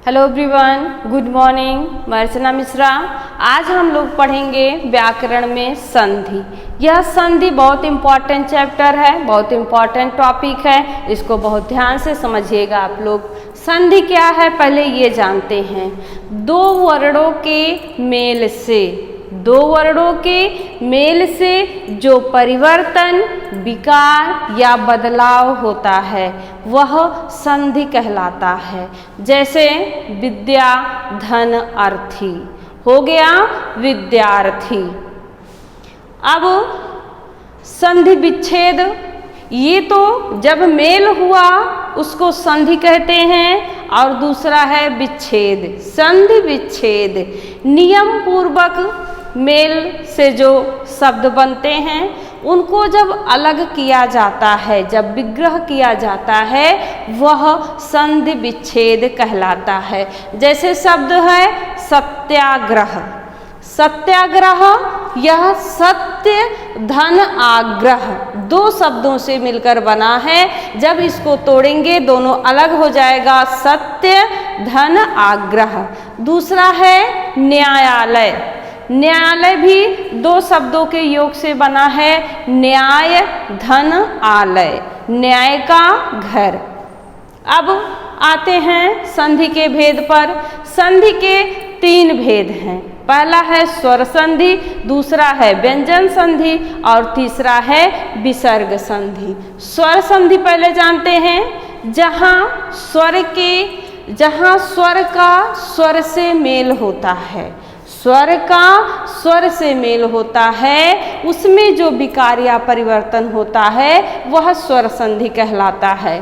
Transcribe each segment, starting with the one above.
Hello everyone, good morning. मैं अर्चना मिश्रा। आज हम लोग पढ़ेंगे व्याकरण में संधि। यह संधि बहुत इम्पॉर्टेंट चैप्टर है, बहुत इम्पॉर्टेंट टॉपिक है। इसको बहुत ध्यान से समझिएगा आप लोग। संधि क्या है पहले ये जानते हैं। दो वर्णों के मेल से जो परिवर्तन, विकार या बदलाव होता है वह संधि कहलाता है। जैसे विद्या, धन, अर्थी हो गया विद्यार्थी। अब संधि विच्छेद, ये तो जब मेल हुआ उसको संधि कहते हैं, और दूसरा है विच्छेद। संधि विच्छेद नियम पूर्वक मेल से जो शब्द बनते हैं उनको जब अलग किया जाता है, जब विग्रह किया जाता है, वह संधि विच्छेद कहलाता है। जैसे शब्द है सत्याग्रह। सत्याग्रह यह सत्य धन आग्रह दो शब्दों से मिलकर बना है। जब इसको तोड़ेंगे दोनों अलग हो जाएगा, सत्य धन आग्रह। दूसरा है न्यायालय। न्यायालय भी दो शब्दों के योग से बना है, न्याय धन आलय, न्याय का घर। अब आते हैं संधि के भेद पर। संधि के तीन भेद हैं। पहला है स्वर संधि, दूसरा है व्यंजन संधि और तीसरा है विसर्ग संधि। स्वर संधि पहले जानते हैं। जहाँ स्वर का स्वर से मेल होता है, स्वर का स्वर से मेल होता है, उसमें जो विकार या परिवर्तन होता है वह स्वर संधि कहलाता है।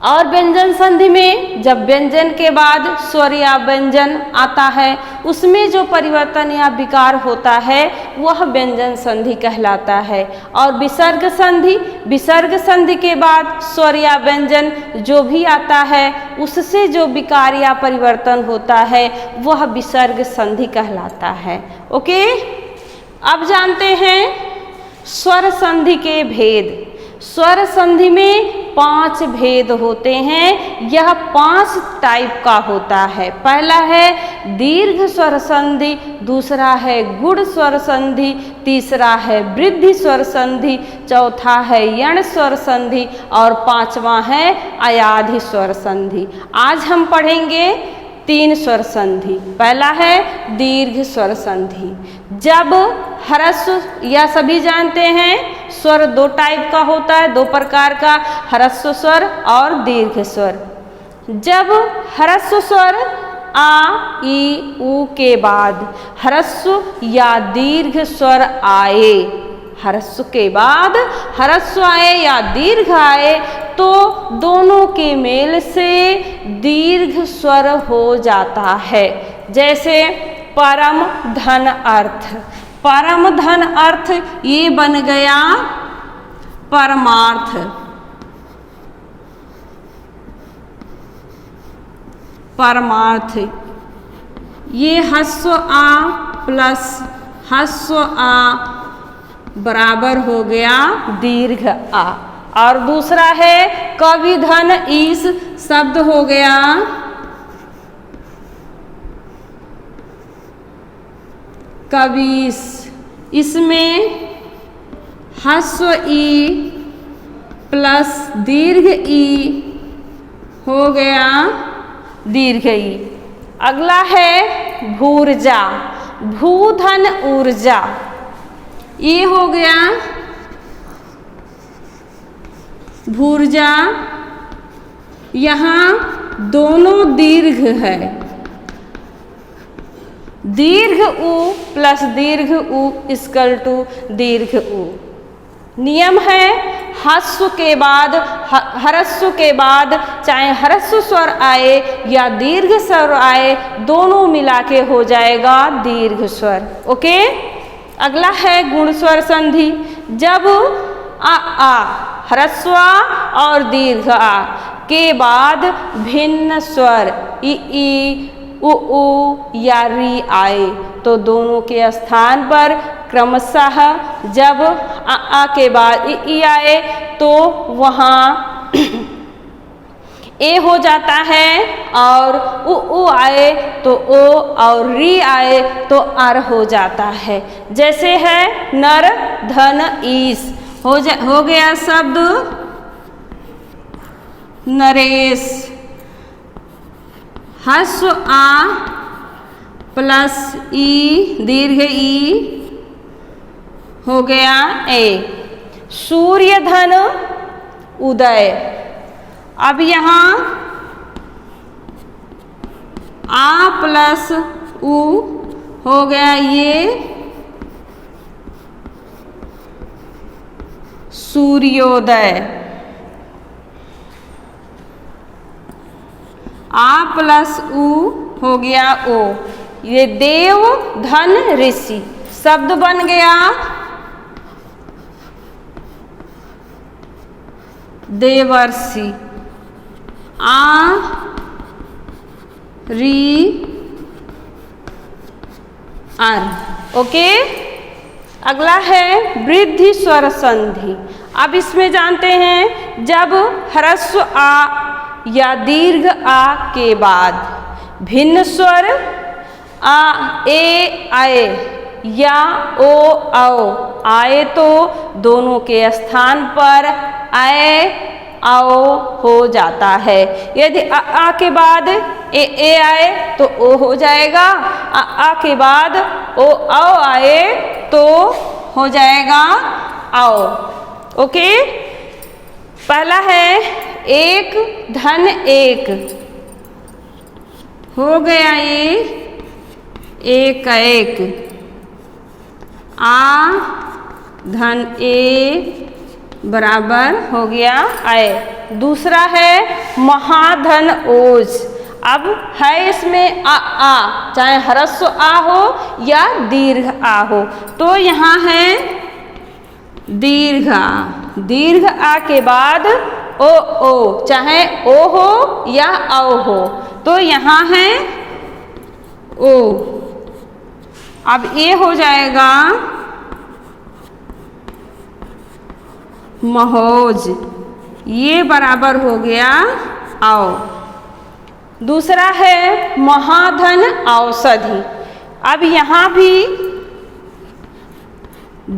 और व्यंजन संधि में जब व्यंजन के बाद स्वर या व्यंजन आता है, उसमें जो परिवर्तन या विकार होता है वह व्यंजन संधि कहलाता है। और विसर्ग संधि के बाद स्वर या व्यंजन जो भी आता है उससे जो विकार या परिवर्तन होता है वह विसर्ग संधि कहलाता है। ओके, अब जानते हैं स्वर संधि के भेद। स्वर संधि में 5 भेद होते हैं। यह 5 टाइप का होता है। पहला है दीर्घ स्वर संधि, दूसरा है गुण स्वर संधि, तीसरा है वृद्धि स्वर संधि, चौथा है यण स्वर संधि और पांचवा है अयाधि स्वर संधि। आज हम पढ़ेंगे 3 स्वर संधि। पहला है दीर्घ स्वर संधि। जब ह्रस्व, या सभी जानते हैं स्वर 2 टाइप का होता है, 2 प्रकार का, ह्रस्व स्वर और दीर्घ स्वर। जब ह्रस्व स्वर आ, ई, ऊ के बाद ह्रस्व या दीर्घ स्वर आए, ह्रस्व के बाद ह्रस्व आए या दीर्घ आए तो दोनों के मेल से दीर्घ स्वर हो जाता है। जैसे परम धन अर्थ। परम धन अर्थ ये बन गया परमार्थ। परमार्थ ये ह्रस्व आ प्लस ह्रस्व आ बराबर हो गया दीर्घ आ। और दूसरा है कवि धन ईश शब्द हो गया कवीस। इसमें ह्रस्व ई प्लस दीर्घ ई हो गया दीर्घ ई। अगला है भूर्जा। भूधन ऊर्जा ये हो गया भूर्जा। यहाँ दोनों दीर्घ है, दीर्घ उ प्लस दीर्घ उ इक्वल टू दीर्घ उ। नियम है ह्रस्व के बाद चाहे ह्रस्व स्वर आए या दीर्घ स्वर आए, दोनों मिला के हो जाएगा दीर्घ स्वर। ओके, अगला है गुण स्वर संधि। जब आ ह्रस्व और दीर्घ आ के बाद भिन्न स्वर ई, उ या री आए तो दोनों के स्थान पर क्रमशः जब आ के बाद ई आए तो वहाँ ए हो जाता है और उ आए तो ओ और री आए तो अर हो जाता है। जैसे है नर धन ईस, हो गया शब्द नरेश। ह्रस्व आ प्लस ई दीर्घ ई हो गया ए। सूर्य धन उदय। अब यहाँ आ प्लस उ हो गया ये सूर्योदय। आ प्लस उ हो गया ओ, ये देव धन ऋषि शब्द बन गया देवर्षि। आ री अर। ओके, अगला है वृद्धि स्वर संधि। अब इसमें जानते हैं जब ह्रस्व आ या दीर्घ आ के बाद भिन्न स्वर आ ए आए या ओ आओ आए तो दोनों के स्थान पर आए आओ हो जाता है। यदि आ के बाद ए आए तो ओ हो जाएगा, आ के बाद ओ आओ आए तो हो जाएगा आओ। ओके, पहला है एक धन एक, हो गया ये एक का एक। आ धन ए बराबर हो गया आए। दूसरा है महाधन ओज। अब है इसमें आ चाहे ह्रस्व आ हो या दीर्घ आ हो, तो यहाँ है दीर्घ आ। दीर्घ आ के बाद ओ चाहे ओ हो या औ हो, तो यहाँ है ओ। अब ये हो जाएगा महोज, ये बराबर हो गया आओ। दूसरा है महाधन औषधि। अब यहाँ भी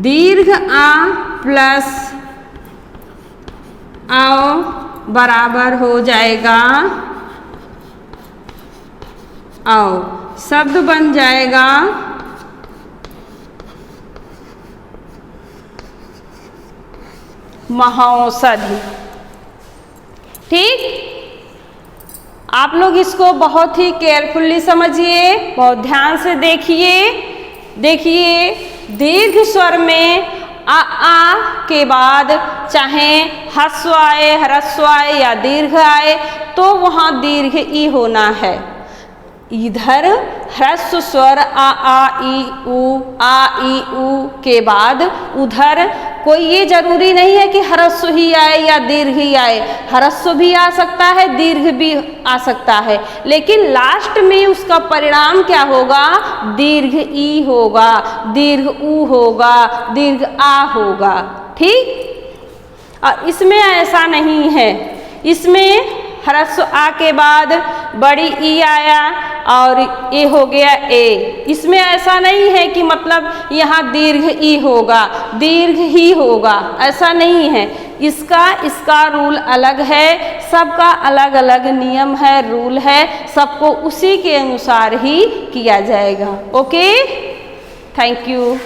दीर्घ आ प्लस आओ बराबर हो जाएगा आओ, शब्द बन जाएगा महौषधि। ठीक, आप लोग इसको बहुत ही केयरफुली समझिए, बहुत ध्यान से देखिए दीर्घ स्वर में आ के बाद चाहे ह्रस्व आए ह्रस्व आए या दीर्घ आए तो वहाँ दीर्घ ई होना है। इधर ह्रस्व स्वर आ ई उ के बाद उधर कोई ये जरूरी नहीं है कि ह्रस्व ही आए या दीर्घ ही आए, ह्रस्व भी आ सकता है दीर्घ भी आ सकता है, लेकिन लास्ट में उसका परिणाम क्या होगा, दीर्घ ई होगा, दीर्घ उ होगा, दीर्घ आ होगा। ठीक, और इसमें ऐसा नहीं है, इसमें ह्रस्व आ के बाद बड़ी ई आया और ए हो गया ए। इसमें ऐसा नहीं है कि मतलब यहाँ दीर्घ ई होगा दीर्घ ही होगा, ऐसा नहीं है। इसका रूल अलग है, सबका अलग अलग नियम है, रूल है, सबको उसी के अनुसार ही किया जाएगा। Okay, thank you.